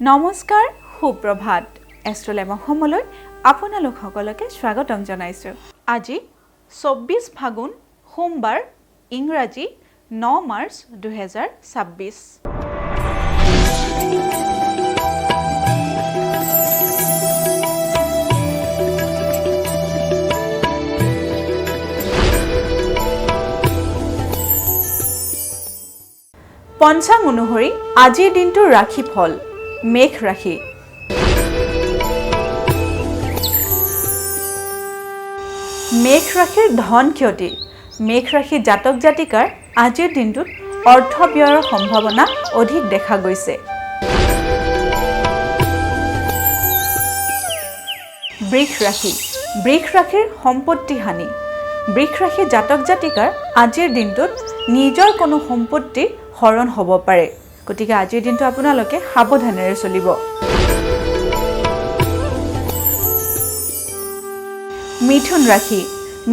নমস্কাৰ সুপ্ৰভাত এষ্ট্ৰলেম অসমলৈ আপোনালোক সকলকে স্বাগতম জনাইছো। আজি 24 ফাগুন সোমবাৰ ইংৰাজী 9 মাৰ্চ 2026। পঞ্চাং অনুসৰি আজিৰ দিনটোৰ ৰাশি ফল মেঘ ৰাশি। মেঘ ৰাশিৰ ধন ক্ষতি। মেঘ ৰাশি জাতক জাতিকাৰ আজিৰ দিনটোত অৰ্থ ব্যয়ৰ সম্ভাৱনা অধিক দেখা গৈছে। বৃষ ৰাশি। বৃষ ৰাশিৰ সম্পত্তি হানি। বৃষ ৰাশি জাতক জাতিকাৰ আজিৰ দিনটোত নিজৰ কোনো সম্পত্তি হৰণ হ'ব পাৰে, গতিকে আজিৰ দিনটো আপোনালোকে সাৱধানেৰে চলিব। মিথুন ৰাশি।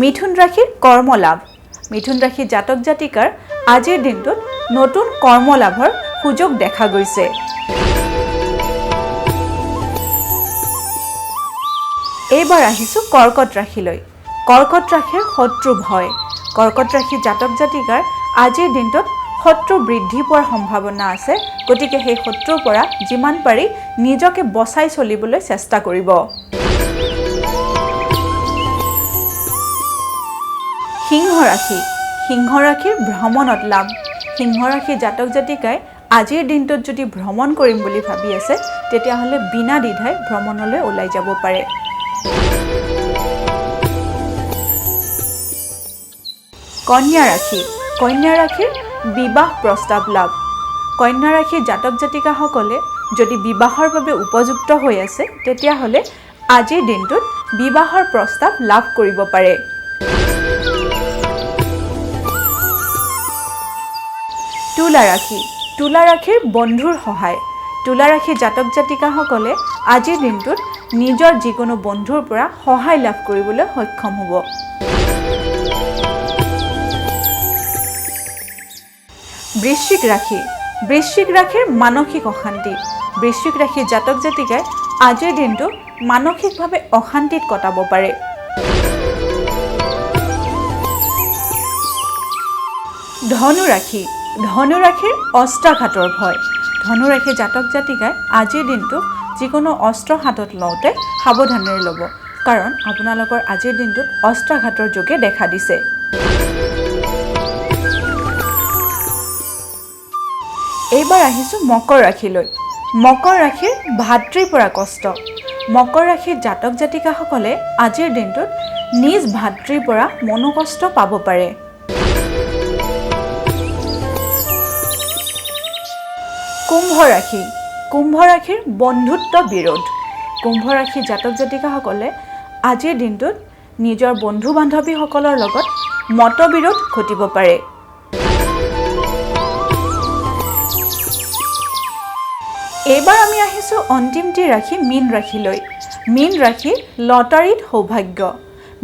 মিথুন ৰাশিৰ কৰ্মলাভ। মিথুন ৰাশি জাতক জাতিকাৰ আজিৰ দিনটোত নতুন কৰ্মলাভৰ সুযোগ দেখা গৈছে। এইবাৰ আহিছোঁ কৰ্কট ৰাশিলৈ। কৰ্কট ৰাশিৰ শত্ৰু ভয়। কৰ্কট ৰাশি জাতক জাতিকাৰ আজিৰ দিনটোত শত্ৰু বৃদ্ধি পোৱাৰ সম্ভাৱনা আছে, গতিকে সেই শত্ৰুৰ পৰা যিমান পাৰি নিজকে বচাই চলিবলৈ চেষ্টা কৰিব। সিংহ ৰাশি। সিংহ ৰাশিৰ ভ্ৰমণত লাভ। সিংহ ৰাশি জাতক জাতিকাই আজিৰ দিনটোত যদি ভ্ৰমণ কৰিম বুলি ভাবি আছে, তেতিয়াহ'লে বিনা দ্বিধাই ভ্ৰমণলৈ ওলাই যাব পাৰে। কন্যা ৰাশি। কন্যা ৰাশিৰ বিবাহ প্ৰস্তাৱ লাভ। কন্যা ৰাশিৰ জাতক জাতিকাসকলে যদি বিবাহৰ বাবে উপযুক্ত হৈ আছে, তেতিয়াহ'লে আজিৰ দিনটোত বিবাহৰ প্ৰস্তাৱ লাভ কৰিব পাৰে। তুলা ৰাশি। তুলা ৰাশিৰ বন্ধুৰ সহায়। তুলা ৰাশিৰ জাতক জাতিকাসকলে আজিৰ দিনটোত নিজৰ যিকোনো বন্ধুৰ পৰা সহায় লাভ কৰিবলৈ সক্ষম হ'ব। বৃশ্চিক ৰাশি। বৃশ্চিক ৰাশিৰ মানসিক অশান্তি। বৃশ্চিক ৰাশিৰ জাতক জাতিকাই আজিৰ দিনটো মানসিকভাৱে অশান্তিত কটাব পাৰে। ধনু ৰাশি। ধনু ৰাশিৰ অস্ত্ৰাঘাতৰ ভয়। ধনু ৰাশিৰ জাতক জাতিকাই আজিৰ দিনটো যিকোনো অস্ত্ৰ হাতত লওঁতে সাৱধানেৰে ল'ব, কাৰণ আপোনালোকৰ আজিৰ দিনটোত অস্ত্ৰাঘাতৰ যোগে দেখা দিছে। এইবাৰ আহিছোঁ মকৰ ৰাশিলৈ। মকৰ ৰাশিৰ ভাতৃৰ পৰা কষ্ট। মকৰ ৰাশিৰ জাতক জাতিকাসকলে আজিৰ দিনটোত নিজ ভাতৃৰ পৰা মনোকষ্ট পাব পাৰে। কুম্ভ ৰাশি। কুম্ভ ৰাশিৰ বন্ধুত্ব বিৰোধ। কুম্ভ ৰাশিৰ জাতক জাতিকাসকলে আজিৰ দিনটোত নিজৰ বন্ধু বান্ধৱীসকলৰ লগত মতবিৰোধ ঘটিব পাৰে। এইবাৰ আমি আহিছোঁ অন্তিমটি ৰাশি মীন ৰাশিলৈ। মীন ৰাশিৰ লটাৰীত সৌভাগ্য।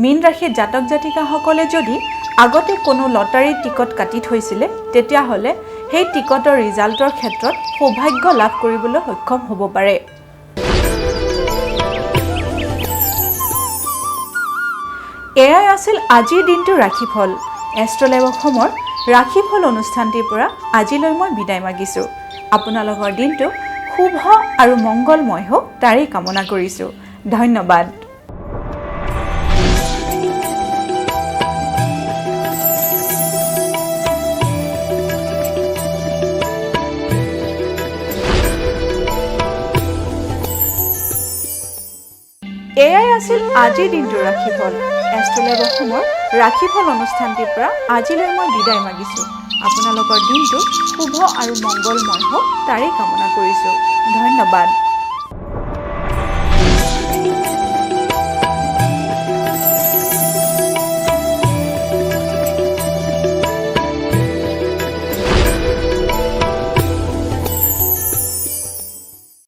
মীন ৰাশিৰ জাতক জাতিকাসকলে যদি আগতে কোনো লটাৰীৰ টিকট কাটি থৈছিলে, তেতিয়াহ'লে সেই টিকটৰ ৰিজাল্টৰ ক্ষেত্ৰত সৌভাগ্য লাভ কৰিবলৈ সক্ষম হ'ব পাৰে। এয়াই আছিল আজিৰ দিনটোৰ ৰাশিফল। এষ্ট্ৰলেম অসমৰ ৰাশিফল অনুষ্ঠানটিৰ পৰা আজিলৈ মই বিদায় মাগিছোঁ। আপোনালোকৰ দিনটো শুভ আৰু মংগলময় হওক তাৰেই কামনা কৰিছোঁ। ধন্যবাদ। এয়াই আছিল আজিৰ দিনটোৰ ৰাশিফল। এষ্ট্ৰলেম অসমৰ ৰাশিফল অনুষ্ঠানটিৰ পৰা আজিলৈ মই বিদায় মাগিছোঁ। আপোনালোকৰ দিনটো শুভ আৰু মংগলময় হওক তাৰেই কামনা কৰিছোঁ। ধন্যবাদ।